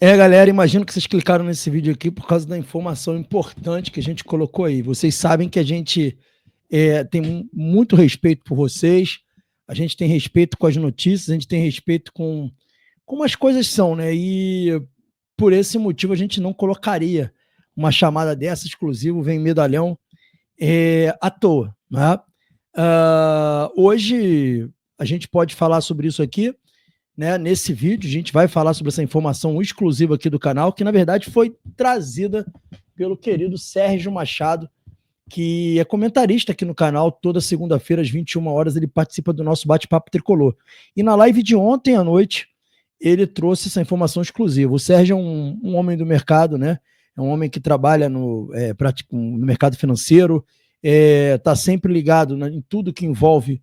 Galera, imagino que vocês clicaram nesse vídeo aqui por causa da informação importante que a gente colocou aí. Vocês sabem que a gente tem muito respeito por vocês, a gente tem respeito com as notícias, a gente tem respeito com como as coisas são, né? E por esse motivo a gente não colocaria uma chamada dessa exclusiva, Vem Medalhão, à toa, né? Hoje a gente pode falar sobre isso aqui, né? Nesse vídeo a gente vai falar sobre essa informação exclusiva aqui do canal, que na verdade foi trazida pelo querido Sérgio Machado, que é comentarista aqui no canal. Toda segunda-feira às 21 horas ele participa do nosso bate-papo tricolor. E na live de ontem à noite ele trouxe essa informação exclusiva. O Sérgio é um homem do mercado, né? É um homem que trabalha no mercado financeiro, está sempre ligado em tudo que envolve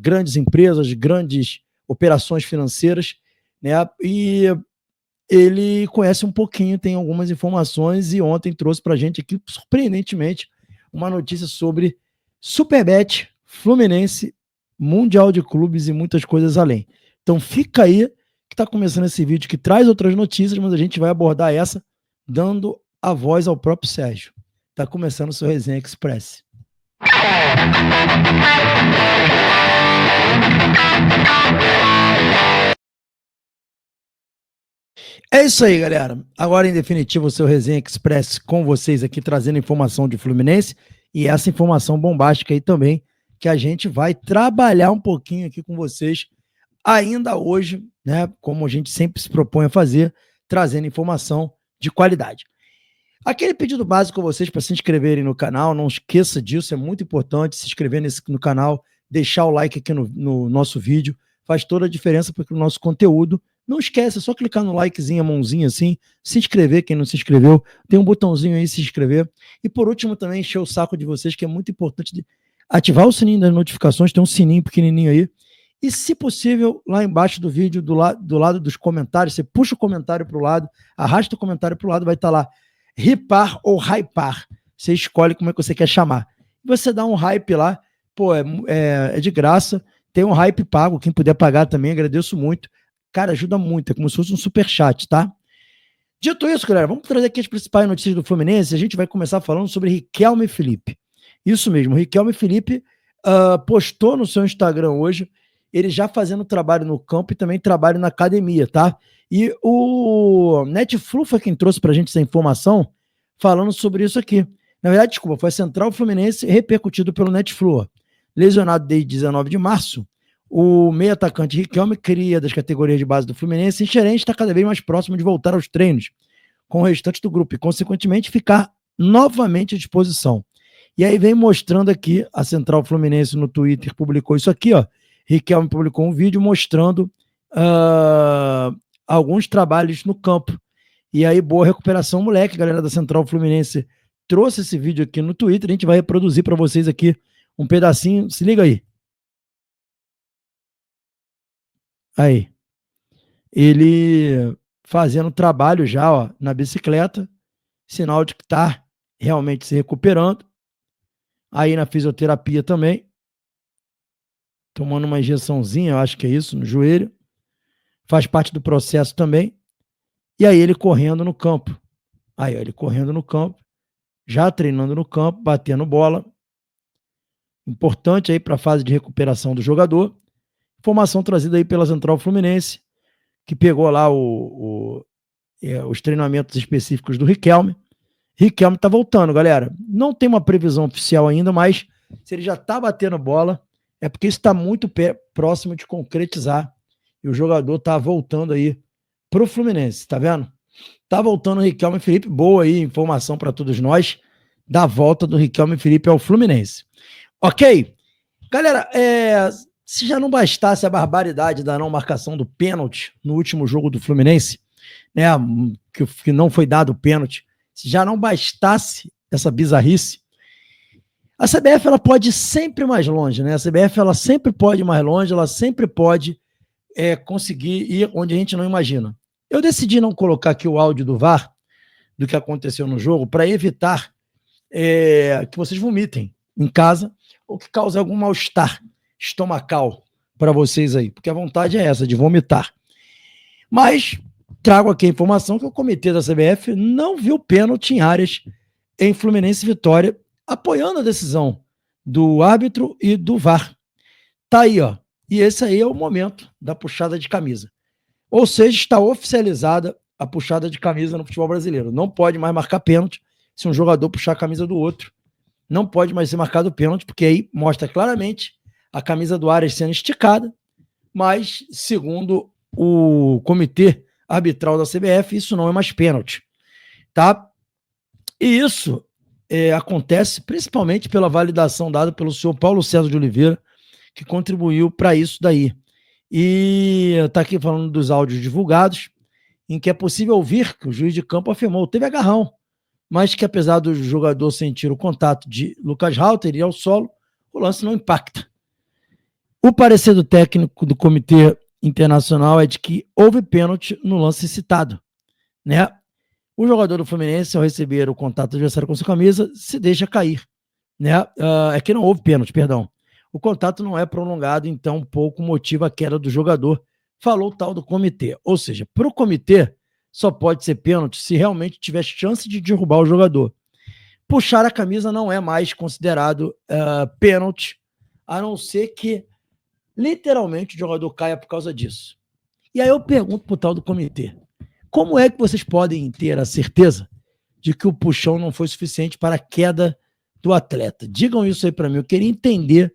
grandes empresas, grandes operações financeiras, né? E ele conhece um pouquinho, tem algumas informações, e ontem trouxe para a gente aqui, surpreendentemente, uma notícia sobre Superbet, Fluminense, Mundial de Clubes e muitas coisas além. Então fica aí, que está começando esse vídeo que traz outras notícias, mas a gente vai abordar essa dando a voz ao próprio Sérgio. Está começando o seu Resenha Express. É isso aí, galera. Agora, em definitivo, o seu Resenha Express com vocês aqui, trazendo informação de Fluminense e essa informação bombástica aí também, que a gente vai trabalhar um pouquinho aqui com vocês ainda hoje, né? Como a gente sempre se propõe a fazer, trazendo informação de qualidade. Aquele pedido básico a vocês para se inscreverem no canal, não esqueça disso, é muito importante se inscrever no canal, deixar o like aqui no nosso vídeo, faz toda a diferença para o nosso conteúdo. Não esquece, é só clicar no likezinho, a mãozinha assim, se inscrever, quem não se inscreveu, tem um botãozinho aí, se inscrever. E por último também, encher o saco de vocês, que é muito importante ativar o sininho das notificações, tem um sininho pequenininho aí. E se possível, lá embaixo do vídeo, do lado dos comentários, você puxa o comentário para o lado, arrasta o comentário para o lado, vai estar lá, ripar ou hypar. Você escolhe como é que você quer chamar. Você dá um hype lá, pô, é de graça, tem um hype pago, quem puder pagar também, agradeço muito. Cara, ajuda muito, é como se fosse um superchat, tá? Dito isso, galera, vamos trazer aqui as principais notícias do Fluminense. A gente vai começar falando sobre Riquelme Felipe. Isso mesmo, Riquelme Felipe postou no seu Instagram hoje, ele já fazendo trabalho no campo e também trabalho na academia, tá? E o Netflu foi quem trouxe pra gente essa informação, falando sobre isso aqui. Na verdade, desculpa, foi a Central Fluminense repercutido pelo Netflu. Lesionado desde 19 de março, o meio atacante Riquelme, cria das categorias de base do Fluminense, Xerém está cada vez mais próximo de voltar aos treinos com o restante do grupo e, consequentemente, ficar novamente à disposição. E aí vem mostrando aqui, a Central Fluminense no Twitter publicou isso aqui, ó. Riquelme publicou um vídeo mostrando alguns trabalhos no campo. E aí, boa recuperação, moleque. A galera da Central Fluminense trouxe esse vídeo aqui no Twitter, a gente vai reproduzir para vocês aqui um pedacinho, se liga aí. Aí, ele fazendo trabalho já, ó, na bicicleta, sinal de que está realmente se recuperando. Aí na fisioterapia também, tomando uma injeçãozinha, eu acho que é isso, no joelho. Faz parte do processo também. E aí ele correndo no campo. Aí ó, ele correndo no campo, já treinando no campo, batendo bola. Importante aí para a fase de recuperação do jogador. Informação trazida aí pela Central Fluminense, que pegou lá os treinamentos específicos do Riquelme. Riquelme tá voltando, galera. Não tem uma previsão oficial ainda, mas se ele já tá batendo bola, é porque isso está muito próximo de concretizar. E o jogador tá voltando aí pro Fluminense, tá vendo? Tá voltando o Riquelme Felipe. Boa aí, informação para todos nós da volta do Riquelme Felipe ao Fluminense. Ok? Galera, se já não bastasse a barbaridade da não marcação do pênalti no último jogo do Fluminense, né, que não foi dado o pênalti, se já não bastasse essa bizarrice, a CBF ela pode ir sempre mais longe, né? A CBF ela sempre pode ir mais longe, ela sempre pode conseguir ir onde a gente não imagina. Eu decidi não colocar aqui o áudio do VAR, do que aconteceu no jogo, para evitar que vocês vomitem em casa ou que cause algum mal-estar estomacal para vocês aí, porque a vontade é essa, de vomitar. Mas trago aqui a informação que o comitê da CBF não viu pênalti em áreas em Fluminense e Vitória, apoiando a decisão do árbitro e do VAR. Tá aí, ó. E esse aí é o momento da puxada de camisa. Ou seja, está oficializada a puxada de camisa no futebol brasileiro. Não pode mais marcar pênalti se um jogador puxar a camisa do outro. Não pode mais ser marcado pênalti, porque aí mostra claramente a camisa do Aras sendo esticada, mas, segundo o comitê arbitral da CBF, isso não é mais pênalti, tá? E isso acontece principalmente pela validação dada pelo senhor Paulo César de Oliveira, que contribuiu para isso daí. E está aqui falando dos áudios divulgados, em que é possível ouvir que o juiz de campo afirmou teve agarrão, mas que apesar do jogador sentir o contato de Lucas Halter e ao solo, o lance não impacta. O parecer do técnico do Comitê Internacional é de que houve pênalti no lance citado, né? O jogador do Fluminense, ao receber o contato do adversário com sua camisa, se deixa cair, né? É que não houve pênalti, perdão. O contato não é prolongado, então pouco motiva a queda do jogador, falou o tal do comitê. Ou seja, para o comitê, só pode ser pênalti se realmente tiver chance de derrubar o jogador. Puxar a camisa não é mais considerado pênalti, a não ser que literalmente o jogador caia por causa disso. E aí eu pergunto pro tal do comitê, como é que vocês podem ter a certeza de que o puxão não foi suficiente para a queda do atleta? Digam isso aí para mim, eu queria entender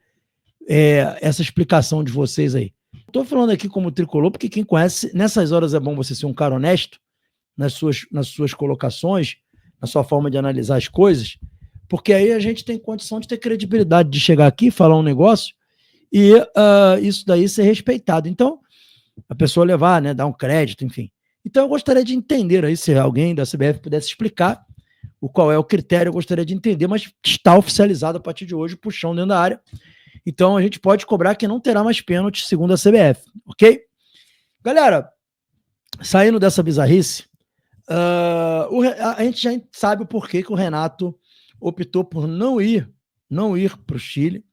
essa explicação de vocês aí. Estou falando aqui como tricolor, porque quem conhece, nessas horas é bom você ser um cara honesto nas suas colocações, na sua forma de analisar as coisas, porque aí a gente tem condição de ter credibilidade de chegar aqui, falar um negócio e isso daí ser respeitado. Então, a pessoa levar, né, dar um crédito, enfim. Então, eu gostaria de entender aí, se alguém da CBF pudesse explicar qual é o critério, eu gostaria de entender, mas está oficializado a partir de hoje, puxão dentro da área. Então, a gente pode cobrar que não terá mais pênalti, segundo a CBF, ok? Galera, saindo dessa bizarrice, a gente já sabe o porquê que o Renato optou por não ir para o Chile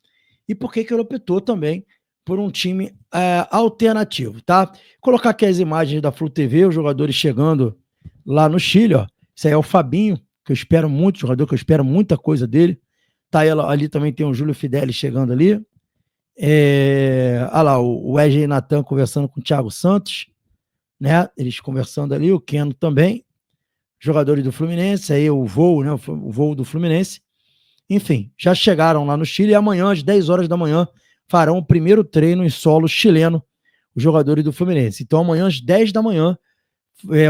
e por que ele optou também por um time alternativo, tá? Vou colocar aqui as imagens da Flu TV, os jogadores chegando lá no Chile, ó. Esse aí é o Fabinho, que eu espero muito, jogador que eu espero muita coisa dele. Tá ali também tem o Júlio Fidelis chegando ali. Olha lá, o Wesley Natan conversando com o Thiago Santos, né? Eles conversando ali, o Keno também. Jogadores do Fluminense, aí o voo, né? O voo do Fluminense. Enfim, já chegaram lá no Chile e amanhã, às 10 horas da manhã, farão o primeiro treino em solo chileno, os jogadores do Fluminense. Então, amanhã, às 10 da manhã,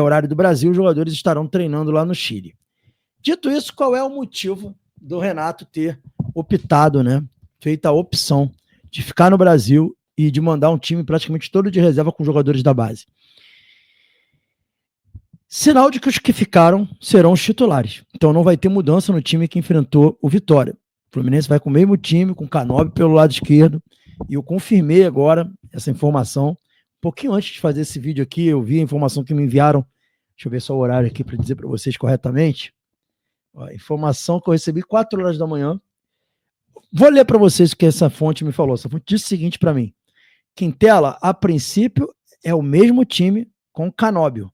horário do Brasil, os jogadores estarão treinando lá no Chile. Dito isso, qual é o motivo do Renato ter optado, né? Feita a opção de ficar no Brasil e de mandar um time praticamente todo de reserva com jogadores da base? Sinal de que os que ficaram serão os titulares. Então não vai ter mudança no time que enfrentou o Vitória. O Fluminense vai com o mesmo time, com o Canóbio pelo lado esquerdo. E eu confirmei agora essa informação. Um pouquinho antes de fazer esse vídeo aqui, eu vi a informação que me enviaram. Deixa eu ver só o horário aqui para dizer para vocês corretamente. A informação que eu recebi 4 horas da manhã. Vou ler para vocês o que essa fonte me falou. Essa fonte disse o seguinte para mim. Quintela, a princípio, é o mesmo time com o Canóbio.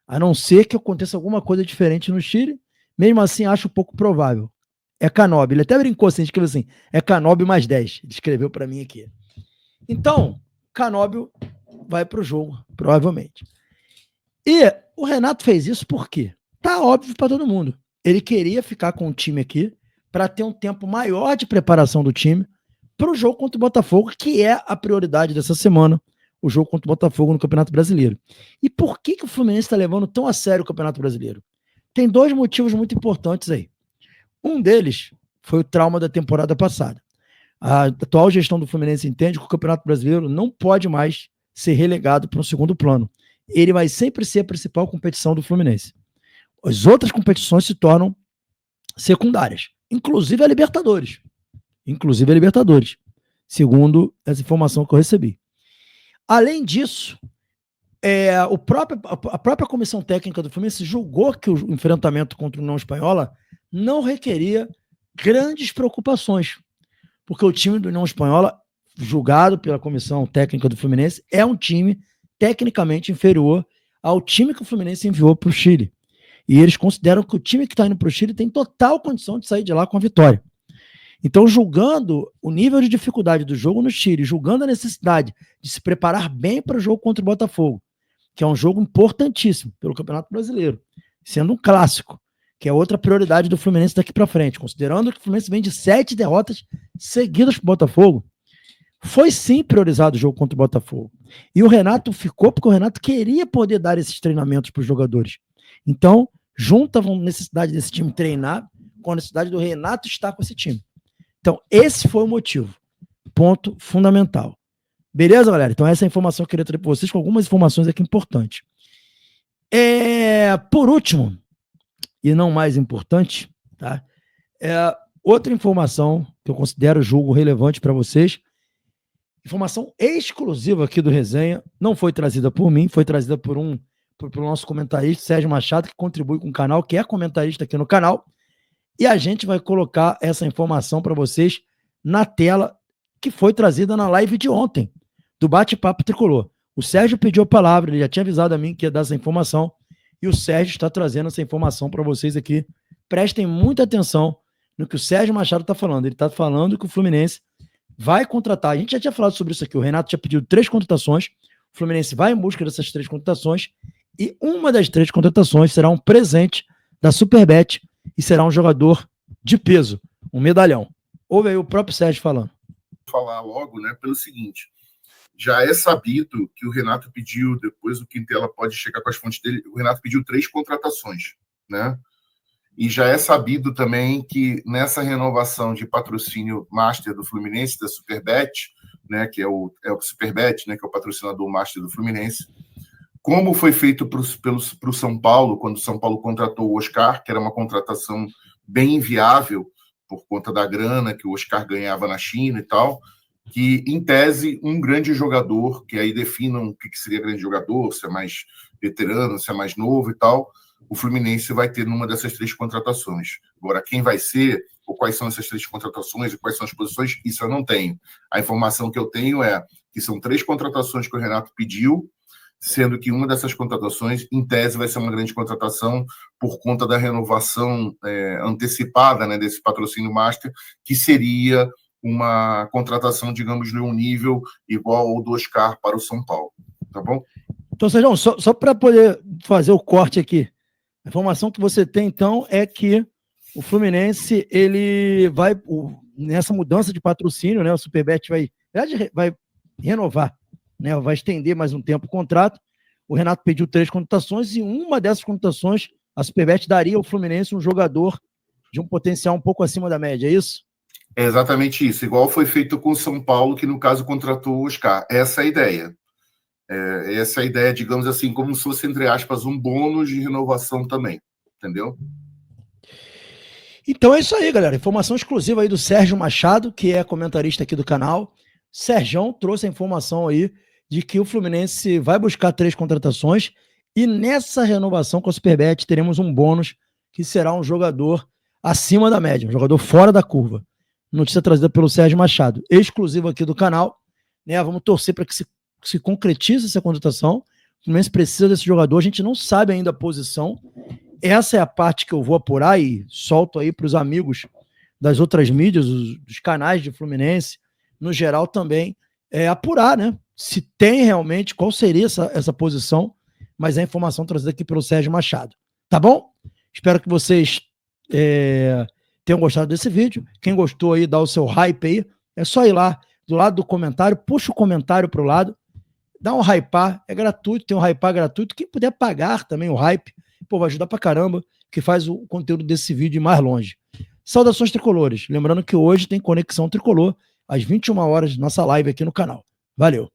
A não ser que aconteça alguma coisa diferente no Chile, mesmo assim acho pouco provável. É Canóbio. Ele até brincou assim, escreveu assim, é Canóbio mais 10. Ele escreveu para mim aqui. Então, Canóbio vai para o jogo, provavelmente. E o Renato fez isso por quê? Tá óbvio para todo mundo. Ele queria ficar com o time aqui para ter um tempo maior de preparação do time para o jogo contra o Botafogo, que é a prioridade dessa semana, o jogo contra o Botafogo no Campeonato Brasileiro. E por que o Fluminense está levando tão a sério o Campeonato Brasileiro? Tem 2 motivos muito importantes aí. Um deles foi o trauma da temporada passada. A atual gestão do Fluminense entende que o Campeonato Brasileiro não pode mais ser relegado para um segundo plano. Ele vai sempre ser a principal competição do Fluminense. As outras competições se tornam secundárias, inclusive a Libertadores. Segundo essa informação que eu recebi. Além disso, a própria comissão técnica do Fluminense julgou que o enfrentamento contra o União Espanhola não requeria grandes preocupações, porque o time do União Espanhola, julgado pela comissão técnica do Fluminense, é um time tecnicamente inferior ao time que o Fluminense enviou para o Chile. E eles consideram que o time que está indo para o Chile tem total condição de sair de lá com a vitória. Então, julgando o nível de dificuldade do jogo no Chile, julgando a necessidade de se preparar bem para o jogo contra o Botafogo, que é um jogo importantíssimo pelo Campeonato Brasileiro, sendo um clássico, que é outra prioridade do Fluminense daqui para frente, considerando que o Fluminense vem de 7 derrotas seguidas para o Botafogo, foi sim priorizado o jogo contra o Botafogo. E o Renato ficou porque o Renato queria poder dar esses treinamentos para os jogadores. Então, junta a necessidade desse time treinar com a necessidade do Renato estar com esse time. Então, esse foi o motivo. Ponto fundamental. Beleza, galera? Então, essa é a informação que eu queria trazer para vocês, com algumas informações aqui importantes. Por último, e não mais importante, tá? Outra informação que eu considero julgo relevante para vocês, informação exclusiva aqui do Resenha, não foi trazida por mim, foi trazida pelo nosso comentarista, Sérgio Machado, que contribui com o canal, que é comentarista aqui no canal, e a gente vai colocar essa informação para vocês na tela, que foi trazida na live de ontem, do Bate-Papo Tricolor. O Sérgio pediu a palavra, ele já tinha avisado a mim que ia dar essa informação, e o Sérgio está trazendo essa informação para vocês aqui. Prestem muita atenção no que o Sérgio Machado está falando. Ele está falando que o Fluminense vai contratar. A gente já tinha falado sobre isso aqui. O Renato tinha pedido 3 contratações. O Fluminense vai em busca dessas 3 contratações. E uma das 3 contratações será um presente da Superbet e será um jogador de peso, um medalhão. Ouve aí o próprio Sérgio falando. Vou falar logo, né, pelo seguinte. Já é sabido que o Renato pediu, depois o Quintela pode chegar com as fontes dele, o Renato pediu 3 contratações, né? E já é sabido também que nessa renovação de patrocínio master do Fluminense, da Superbet, né, que é o Superbet, né, que é o patrocinador master do Fluminense, como foi feito para o São Paulo, quando o São Paulo contratou o Oscar, que era uma contratação bem inviável por conta da grana que o Oscar ganhava na China e tal, que, em tese, um grande jogador, que aí definam o que seria grande jogador, se é mais veterano, se é mais novo e tal, o Fluminense vai ter numa dessas 3 contratações. Agora, quem vai ser, ou quais são essas 3 contratações, e quais são as posições, isso eu não tenho. A informação que eu tenho é que são 3 contratações que o Renato pediu, sendo que uma dessas contratações, em tese, vai ser uma grande contratação por conta da renovação antecipada, né, desse patrocínio master, que seria uma contratação, digamos, de um nível igual ao do Oscar para o São Paulo. Tá bom? Então, Sérgio, só para poder fazer o corte aqui, a informação que você tem, então, é que o Fluminense, ele vai, nessa mudança de patrocínio, né, o Superbet vai renovar, né, vai estender mais um tempo o contrato. O Renato pediu 3 contratações e uma dessas contratações, a Superbet daria ao Fluminense um jogador de um potencial um pouco acima da média, é isso? É exatamente isso, igual foi feito com o São Paulo, que no caso contratou o Oscar. Essa é a ideia. Essa é a ideia, digamos assim, como se fosse, entre aspas, um bônus de renovação também. Entendeu? Então é isso aí, galera. Informação exclusiva aí do Sérgio Machado, que é comentarista aqui do canal. Sérgio trouxe a informação aí de que o Fluminense vai buscar 3 contratações e nessa renovação com a Superbet teremos um bônus que será um jogador acima da média, um jogador fora da curva. Notícia trazida pelo Sérgio Machado, exclusivo aqui do canal, né? Vamos torcer para que se concretize essa contratação. O Fluminense precisa desse jogador, a gente não sabe ainda a posição. Essa é a parte que eu vou apurar e solto aí para os amigos das outras mídias, dos canais de Fluminense, no geral também, apurar, né? Se tem realmente, qual seria essa posição, mas é a informação trazida aqui pelo Sérgio Machado. Tá bom? Espero que vocês tenham gostado desse vídeo. Quem gostou aí, dá o seu hype aí. É só ir lá, do lado do comentário, puxa o comentário pro lado, dá um hypar, é gratuito, tem um hypar gratuito. Quem puder pagar também o hype, pô, vai ajudar pra caramba, que faz o conteúdo desse vídeo ir mais longe. Saudações tricolores. Lembrando que hoje tem Conexão Tricolor, às 21 horas, nossa live aqui no canal. Valeu!